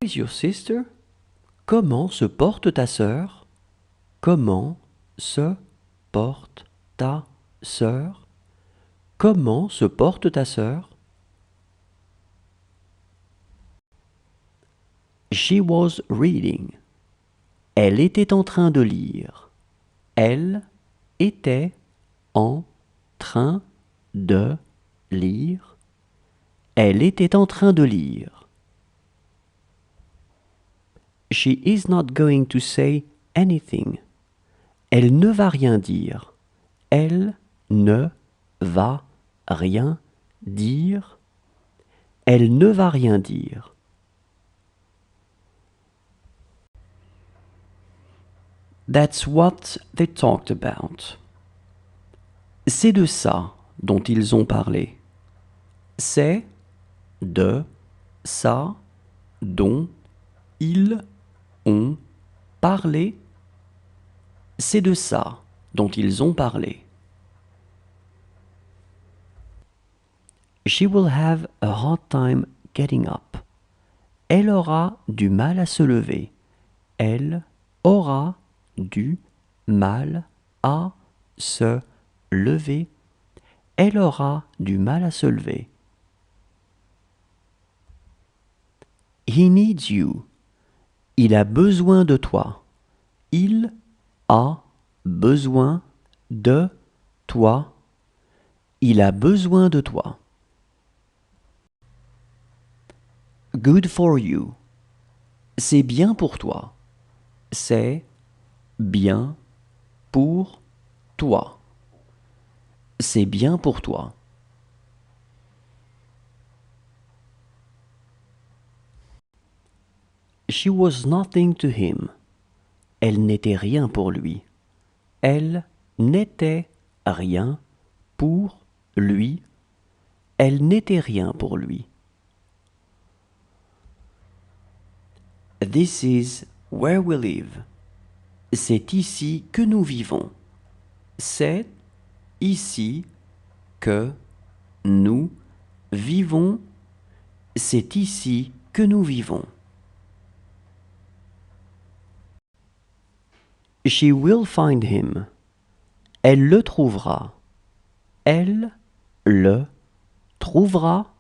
is your sister? Comment se porte ta sœur? Comment se porte ta sœur? Comment se porte ta sœur? She was reading. Elle était en train de lire. Elle était en train de lire. Elle était en train de lire. She is not going to say anything. Elle ne va rien dire. Elle ne va rien dire. Elle ne va rien dire. That's what they talked about. C'est de ça dont ils ont parlé. C'est de ça dont ils ont parlé. C'est de ça dont ils ont parlé. She will have a hard time getting up. Elle aura du mal à se lever. Elle aura du mal à se lever. Elle aura du mal à se lever. He needs you. Il a besoin de toi. Il a besoin de toi. Il a besoin de toi. Good for you. C'est bien pour toi. C'est bien pour toi. C'est bien pour toi. She was nothing to him. Elle n'était rien pour lui. Elle n'était rien pour lui. Elle n'était rien pour lui. This is where we live. C'est ici que nous vivons. C'est ici que nous vivons. C'est ici que nous vivons. She will find him. Elle le trouvera. Elle le trouvera.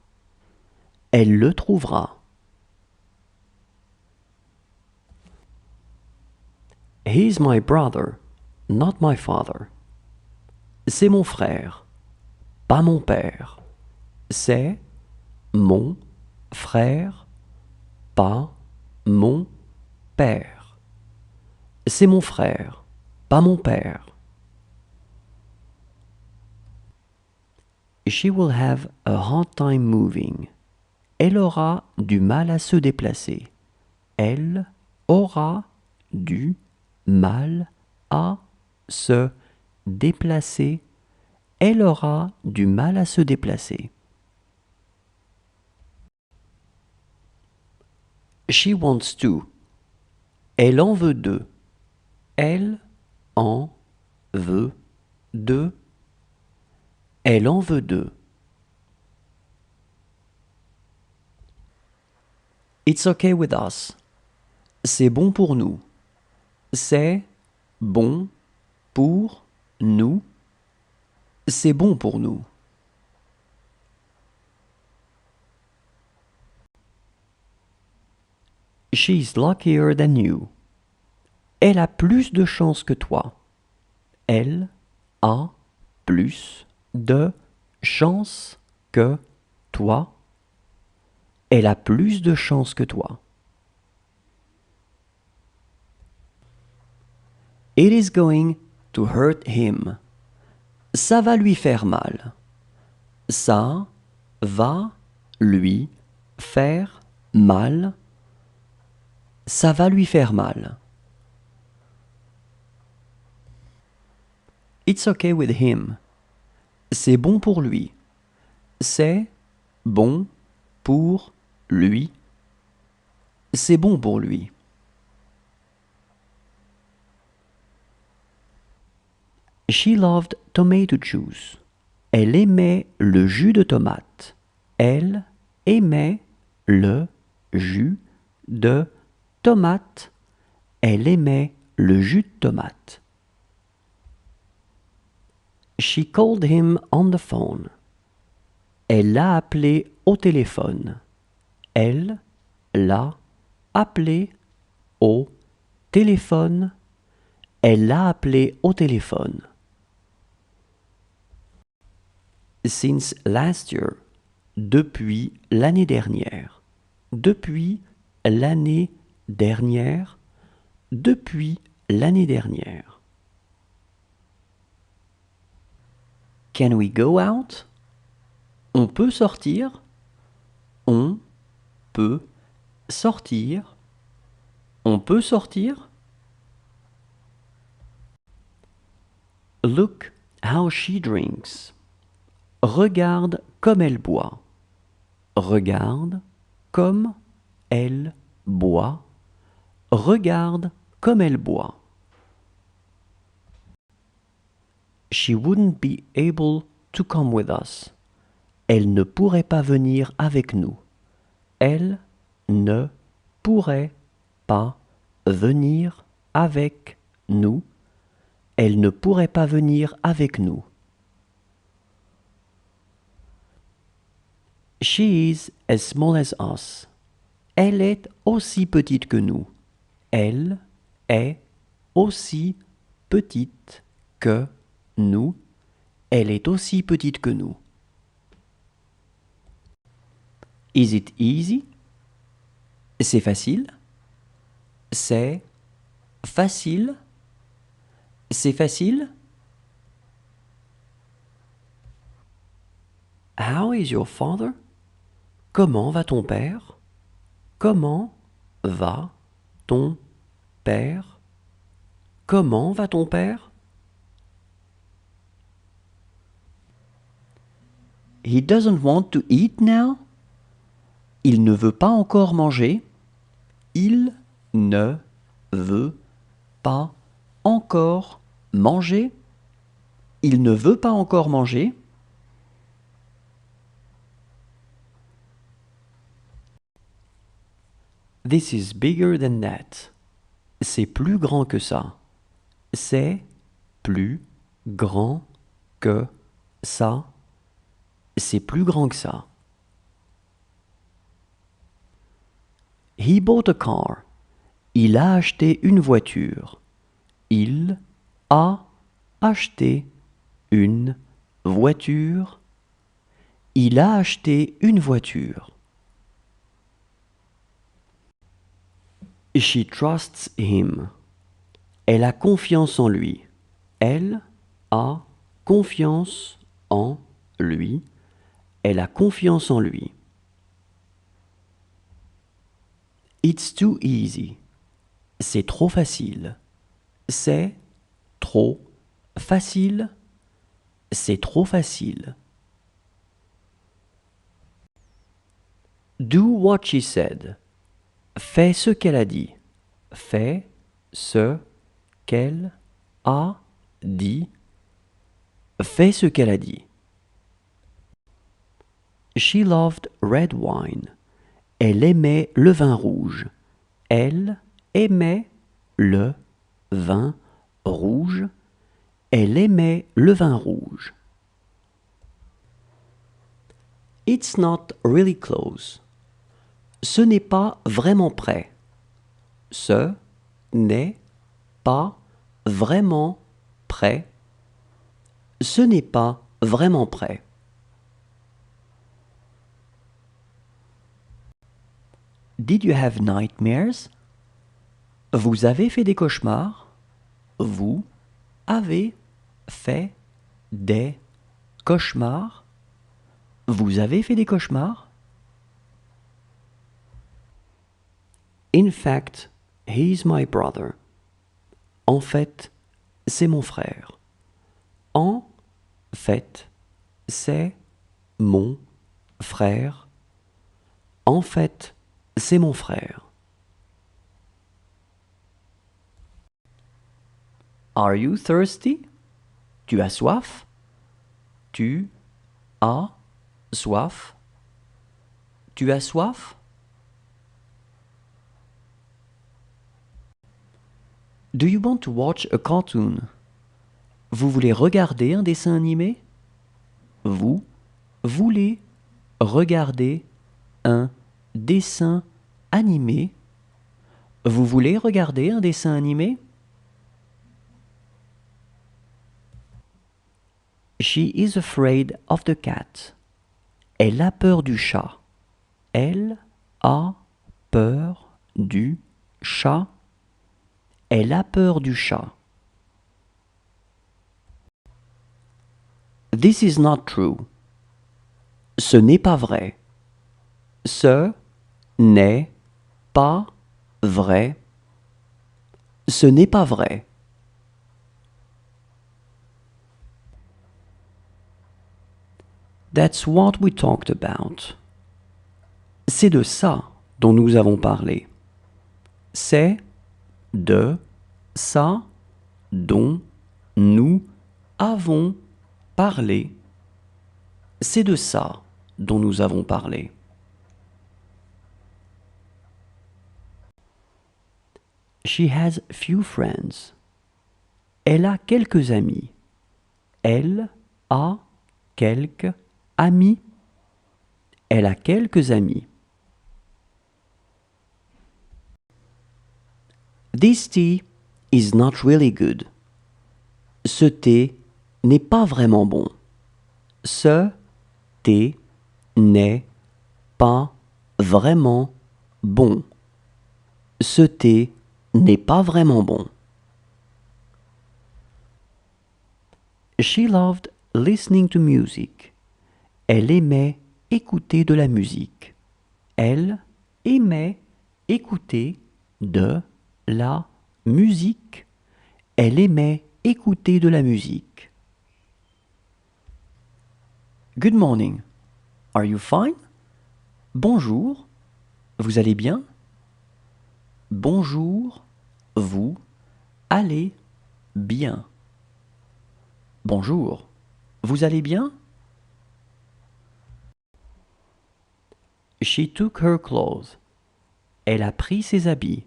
Elle le trouvera. He's my brother, not my father. C'est mon frère, pas mon père. C'est mon frère, pas mon père. C'est mon frère, pas mon père. She will have a hard time moving. Elle aura du mal à se déplacer. Elle aura du mal à se déplacer. Elle aura du mal à se déplacer. She wants to. Elle en veut deux. Elle en veut deux. Elle en veut deux. It's okay with us. C'est bon pour nous. C'est bon pour nous. C'est bon pour nous. She's luckier than you. Elle a plus de chance que toi. Elle a plus de chance que toi. Elle a plus de chance que toi. It is going to hurt him. Ça va lui faire mal. Ça va lui faire mal. Ça va lui faire mal. It's okay with him. C'est bon pour lui. C'est bon pour lui. C'est bon pour lui. She loved tomato juice. Elle aimait le jus de tomate. Elle aimait le jus de tomate. Elle aimait le jus de tomate. She called him on the phone. Elle l'a appelé au téléphone. Elle l'a appelé au téléphone. Elle l'a appelé au téléphone. Since last year. Depuis l'année dernière. Depuis l'année dernière. Depuis l'année dernière. Can we go out? On peut sortir. On peut sortir. On peut sortir. Look how she drinks. Regarde comme elle boit. Regarde comme elle boit. Regarde comme elle boit. She wouldn't be able to come with us. Elle ne pourrait pas venir avec nous. Elle ne pourrait pas venir avec nous. Elle ne pourrait pas venir avec nous. She is as small as us. Elle est aussi petite que nous. Elle est aussi petite que nous. Elle est aussi petite que nous. Is it easy? C'est facile. C'est facile. C'est facile. How is your father? Comment va ton père? Comment va ton père? Comment va ton père? He doesn't want to eat now. Il ne veut pas encore manger. Il ne veut pas encore manger. Il ne veut pas encore manger. This is bigger than that. C'est plus grand que ça. C'est plus grand que ça. C'est plus grand que ça. He bought a car. Il a acheté une voiture. Il a acheté une voiture. Il a acheté une voiture. She trusts him. Elle a confiance en lui. Elle a confiance en lui. Elle a confiance en lui. It's too easy. C'est trop facile. C'est trop facile. C'est trop facile. Do what she said. Fais ce qu'elle a dit. Fais ce qu'elle a dit. Fais ce qu'elle a dit. She loved red wine. Elle aimait le vin rouge. Elle aimait le vin rouge. Elle aimait le vin rouge. It's not really close. Ce n'est pas vraiment près. Ce n'est pas vraiment près. Ce n'est pas vraiment près. Did you have nightmares? Vous avez fait des cauchemars? Vous avez fait des cauchemars? Vous avez fait des cauchemars? In fact, he's my brother. En fait, c'est mon frère. En fait, c'est mon frère. En fait, c'est mon frère. Are you thirsty? Tu as soif? Tu as soif? Tu as soif? Do you want to watch a cartoon? Vous voulez regarder un dessin animé? Vous voulez regarder un dessin animé? Vous voulez regarder un dessin animé? She is afraid of the cat. Elle a peur du chat. Elle a peur du chat. Elle a peur du chat. This is not true. Ce n'est pas vrai. Ce n'est pas vrai. Ce n'est pas vrai. That's what we talked about. C'est de ça dont nous avons parlé. C'est de ça dont nous avons parlé. C'est de ça dont nous avons parlé. She has few friends. Elle a quelques amis. Elle a quelques amis. Elle a quelques amis. This tea is not really good. Ce thé n'est pas vraiment bon. Ce thé n'est pas vraiment bon. Ce thé n'est pas vraiment bon. She loved listening to music. Elle aimait écouter de la musique. Elle aimait écouter de la musique. Elle aimait écouter de la musique. Good morning. Are you fine? Bonjour. Vous allez bien? Bonjour. Vous allez bien. Bonjour. Vous allez bien? She took her clothes. Elle a pris ses habits.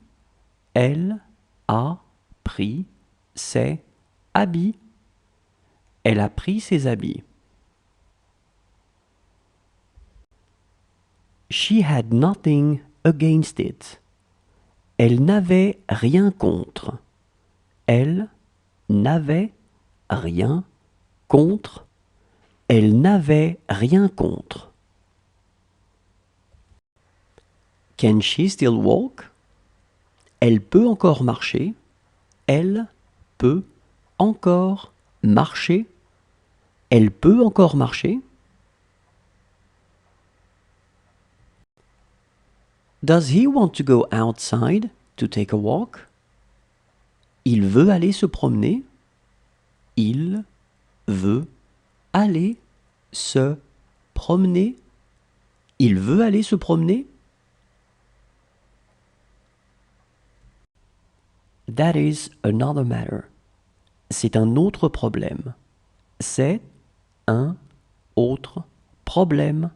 Elle a pris ses habits. Elle a pris ses habits. She had nothing against it. Elle n'avait rien contre. Elle n'avait rien contre. Elle n'avait rien contre. Can she still walk? Elle peut encore marcher. Elle peut encore marcher. Elle peut encore marcher. Does he want to go outside to take a walk? Il veut aller se promener. Il veut aller se promener. Il veut aller se promener. That is another matter. C'est un autre problème. C'est un autre problème.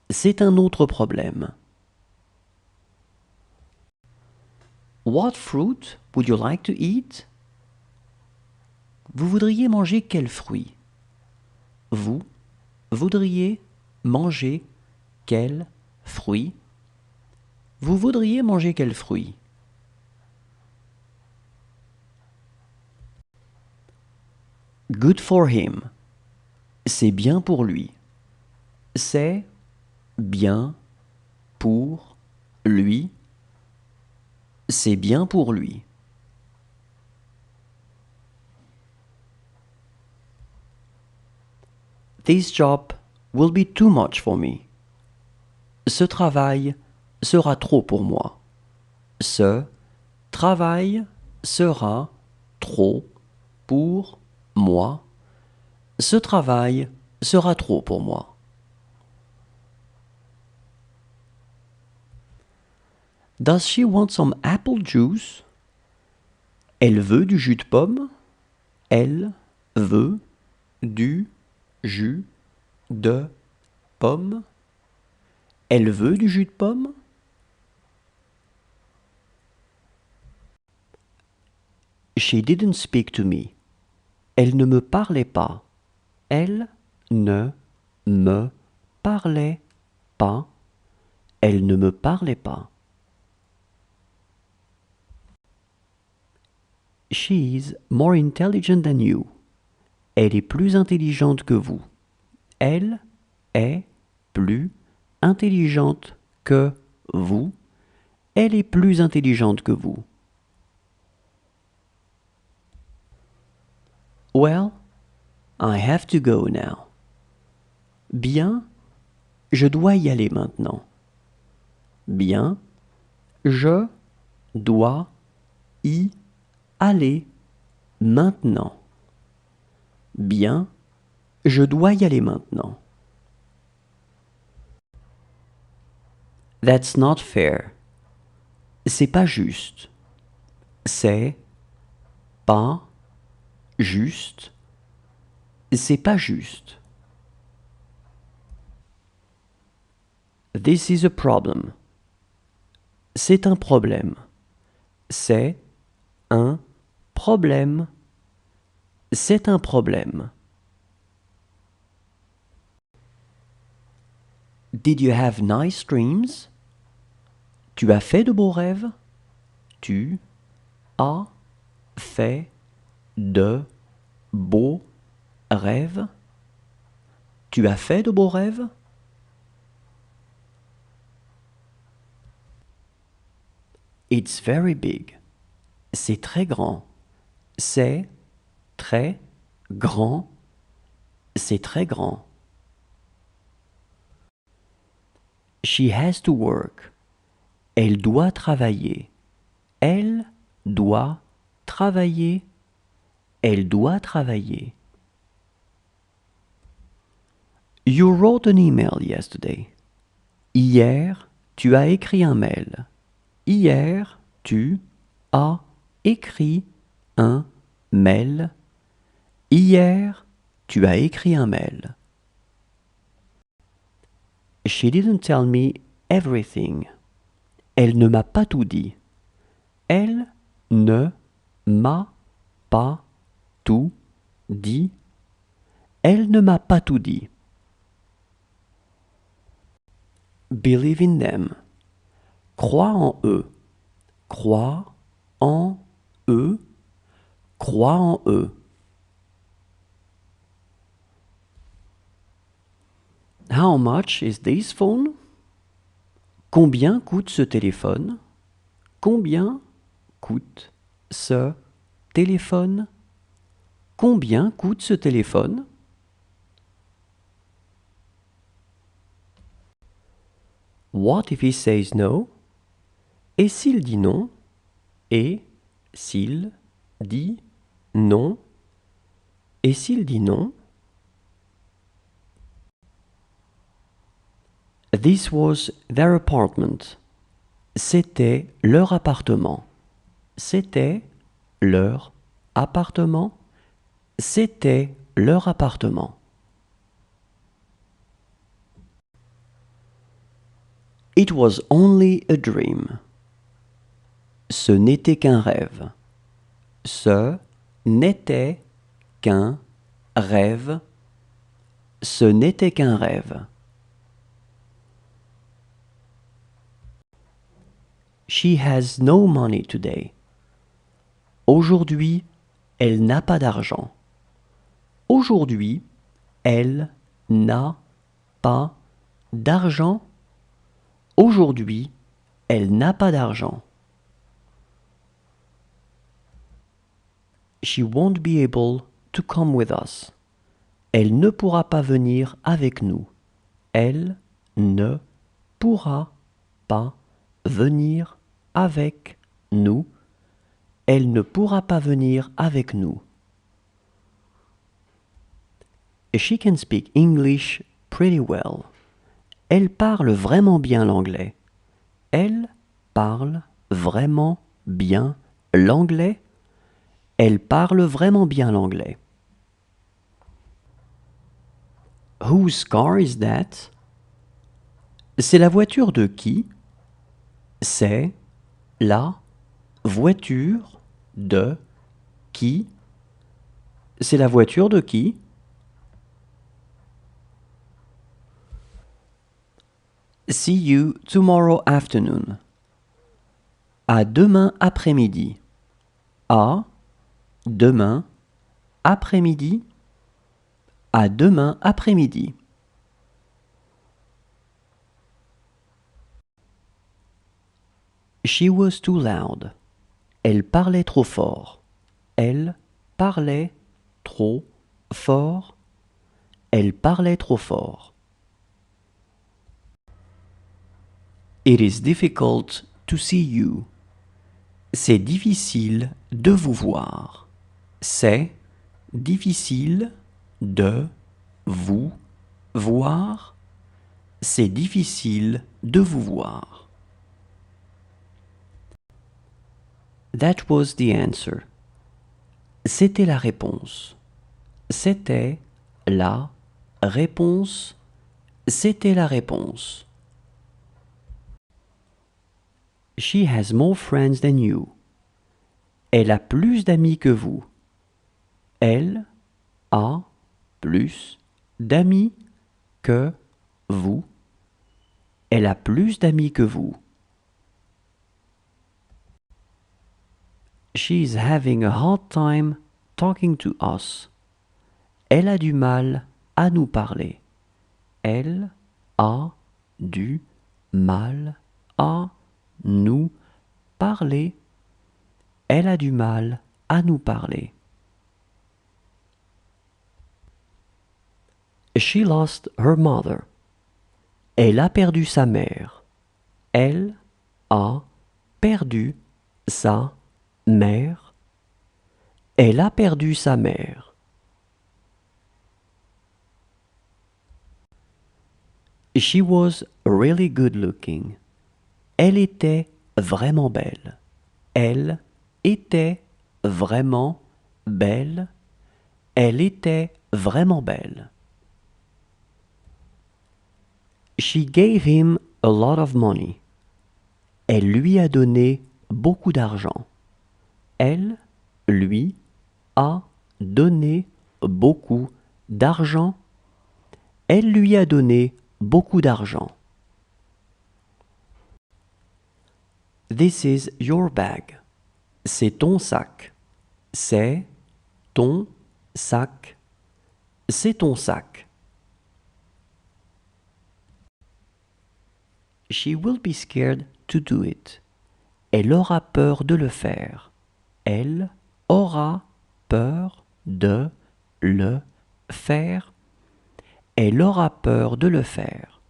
C'est un autre problème. What fruit would you like to eat? Vous voudriez manger quel fruit? Vous voudriez manger quel fruit? Vous voudriez manger quel fruit? Good for him. C'est bien pour lui. C'est bien pour lui. C'est bien pour lui. This job will be too much for me. Ce travail sera trop pour moi. Ce travail sera trop pour moi. Ce travail sera trop pour moi. Does she want some apple juice? Elle veut du jus de pomme. Elle veut du jus de pomme. Elle veut du jus de pomme. She didn't speak to me. Elle ne me parlait pas. Elle ne me parlait pas. Elle ne me parlait pas. She's more intelligent than you. Elle est plus intelligente que vous. Elle est plus intelligente que vous. Elle est plus intelligente que vous. Well, I have to go now. Bien, je dois y aller maintenant. Bien, je dois y aller maintenant. Bien, je dois y aller maintenant. That's not fair. C'est pas juste. C'est pas juste. C'est pas juste. This is a problem. C'est un problème. C'est un problème. C'est un problème. Did you have nice dreams? Tu as fait de beaux rêves? Tu as fait de beaux rêves? Tu as fait de beaux rêves? It's very big. C'est très grand. C'est très grand. C'est très grand. She has to work. Elle doit travailler. Elle doit travailler. Elle doit travailler. You wrote an email yesterday. Hier, tu as écrit un mail. Hier, tu as écrit un mail. Hier, tu as écrit un mail. She didn't tell me everything. Elle ne m'a pas tout dit. Elle ne m'a pas tout dit. Elle ne m'a pas tout dit. Believe in them. Crois en eux. Crois en eux. Crois en eux. How much is this phone? Combien coûte ce téléphone? Combien coûte ce téléphone? Combien coûte ce téléphone? What if he says no? Et s'il dit non? Et s'il dit non? Et s'il dit non? This was their apartment. C'était leur appartement. C'était leur appartement. C'était leur appartement. It was only a dream. Ce n'était qu'un rêve. Ce n'était qu'un rêve. Ce n'était qu'un rêve. She has no money today. Aujourd'hui, elle n'a pas d'argent. Aujourd'hui, elle n'a pas d'argent. Aujourd'hui, elle n'a pas d'argent. She won't be able to come with us. Elle ne pourra pas venir avec nous. Elle ne pourra pas venir avec nous. Elle ne pourra pas venir avec nous. She can speak English pretty well. Elle parle vraiment bien l'anglais. Elle parle vraiment bien l'anglais. Elle parle vraiment bien l'anglais. Whose car is that? C'est la voiture de qui? C'est la voiture de Qui? C'est la voiture de qui? See you tomorrow afternoon. À demain après-midi. À demain après-midi. À demain après-midi. She was too loud. Elle parlait trop fort. Elle parlait trop fort. Elle parlait trop fort. It is difficult to see you. C'est difficile de vous voir. C'est difficile de vous voir. C'est difficile de vous voir. That was the answer. C'était la réponse. C'était la réponse. C'était la réponse. She has more friends than you. Elle a plus d'amis que vous. Elle a plus d'amis que vous. Elle a plus d'amis que vous. She is having a hard time talking to us. Elle a du mal à nous parler. Elle a du mal à nous parler. Elle a du mal à nous parler. She lost her mother. Elle a perdu sa mère. Elle a perdu sa mère. Elle a perdu sa mère. She was really good looking. Elle était vraiment belle. Elle était vraiment belle. Elle était vraiment belle. She gave him a lot of money. Elle lui a donné beaucoup d'argent. Elle lui a donné beaucoup d'argent. Elle lui a donné beaucoup d'argent. This is your bag. C'est ton sac. C'est ton sac. C'est ton sac. She will be scared to do it. Elle aura peur de le faire. Elle aura peur de le faire. Elle aura peur de le faire.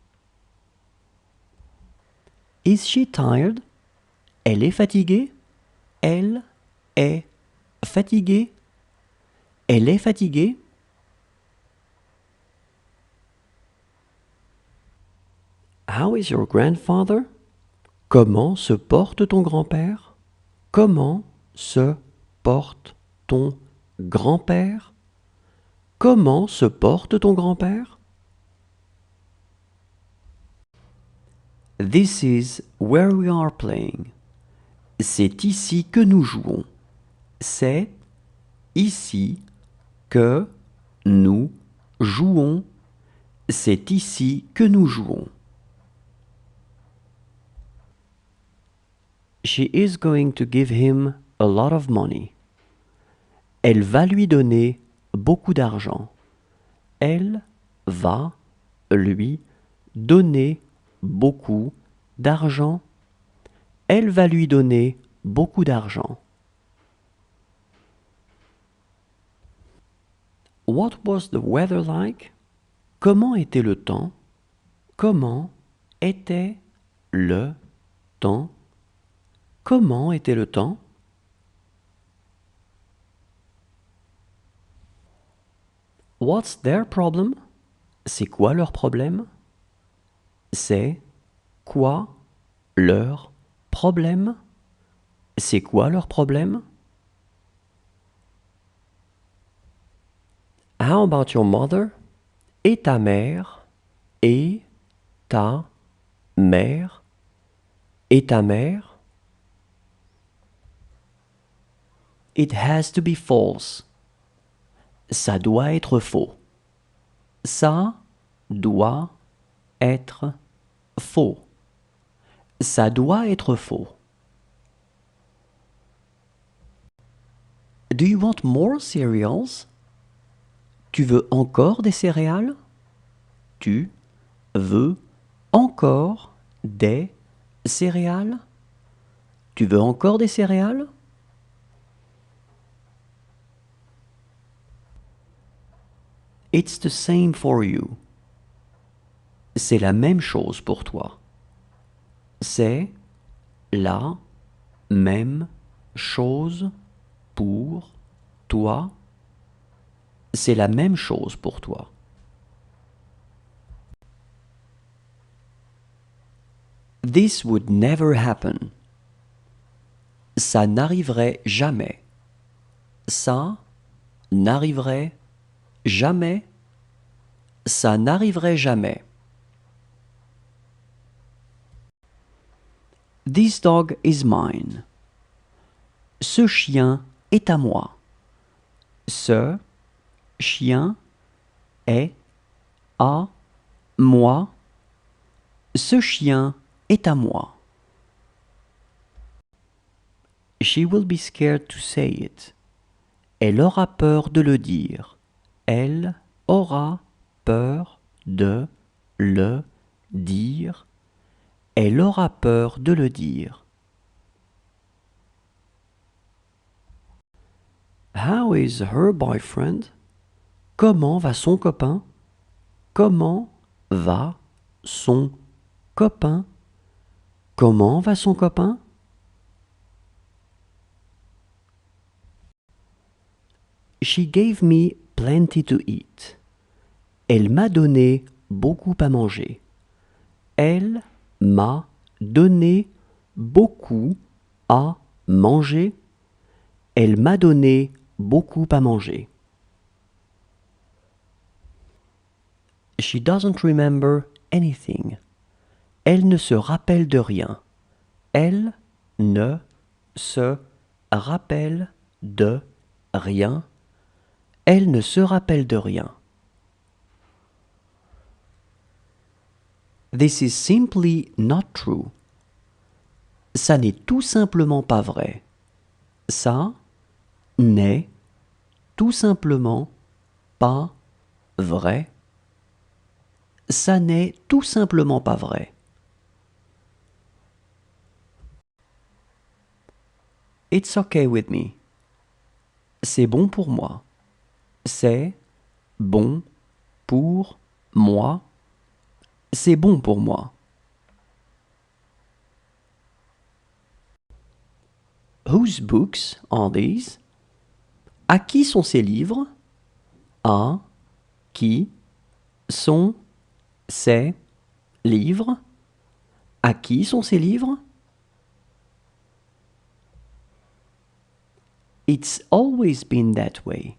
Is she tired? Elle est fatiguée? Elle est fatiguée? Elle est fatiguée? How is your grandfather? Comment se porte ton grand-père? Comment se porte ton grand-père? Comment se porte ton grand-père? This is where we are playing. C'est ici que nous jouons. C'est ici que nous jouons. C'est ici que nous jouons. She is going to give him a lot of money. Elle va lui donner beaucoup d'argent. Elle va lui donner beaucoup d'argent. Elle va lui donner beaucoup d'argent. What was the weather like? Comment était le temps? Comment était le temps? Comment était le temps? What's their problem? C'est quoi leur problème? C'est quoi leur problème? C'est quoi leur problème? How about your mother? Et ta mère? Et ta mère? Et ta mère? It has to be false. Ça doit être faux. Ça doit être faux. Ça doit être faux. Do you want more cereals? Tu veux encore des céréales? Tu veux encore des céréales? Tu veux encore des céréales? It's the same for you. C'est la même chose pour toi. C'est la même chose pour toi. C'est la même chose pour toi. This would never happen. Ça n'arriverait jamais. Ça n'arriverait jamais. Ça n'arriverait jamais. This dog is mine. Ce chien est à moi. Ce chien est à moi. Ce chien est à moi. She will be scared to say it. Elle aura peur de le dire. Elle aura peur de le dire. Elle aura peur de le dire. How is her boyfriend? Comment va son copain? Comment va son copain? Comment va son copain? She gave me plenty to eat. Elle m'a donné beaucoup à manger. Elle m'a donné beaucoup à manger. Elle m'a donné beaucoup à manger. She doesn't remember anything. Elle ne se rappelle de rien. Elle ne se rappelle de rien. Elle ne se rappelle de rien. This is simply not true. Ça n'est tout simplement pas vrai. Ça n'est tout simplement pas vrai. Ça n'est tout simplement pas vrai. It's okay with me. C'est bon pour moi. C'est bon pour moi. C'est bon pour moi. Whose books are these? À qui sont ces livres? À qui sont ces livres? À qui sont ces livres? It's always been that way.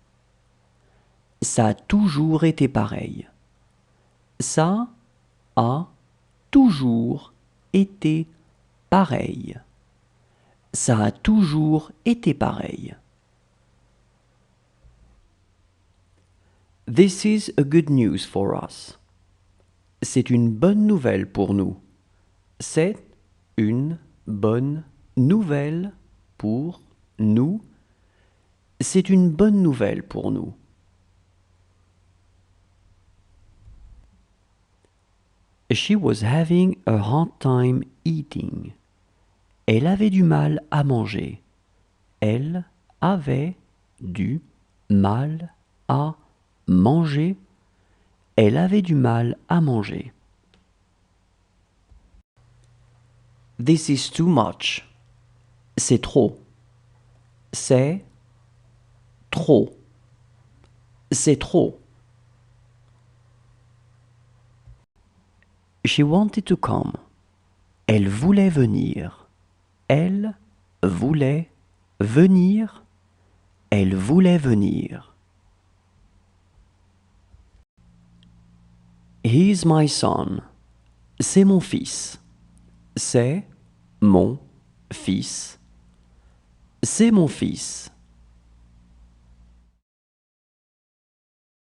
Ça a toujours été pareil. Ça a toujours été pareil. Ça a toujours été pareil. This is a good news for us. C'est une bonne nouvelle pour nous. C'est une bonne nouvelle pour nous. C'est une bonne nouvelle pour nous. She was having a hard time eating. Elle avait du mal à manger. Elle avait du mal à manger. Elle avait du mal à manger. This is too much. C'est trop. C'est trop. C'est trop. She wanted to come. Elle voulait venir. Elle voulait venir. Elle voulait venir. He is my son. C'est mon fils. C'est mon fils. C'est mon fils.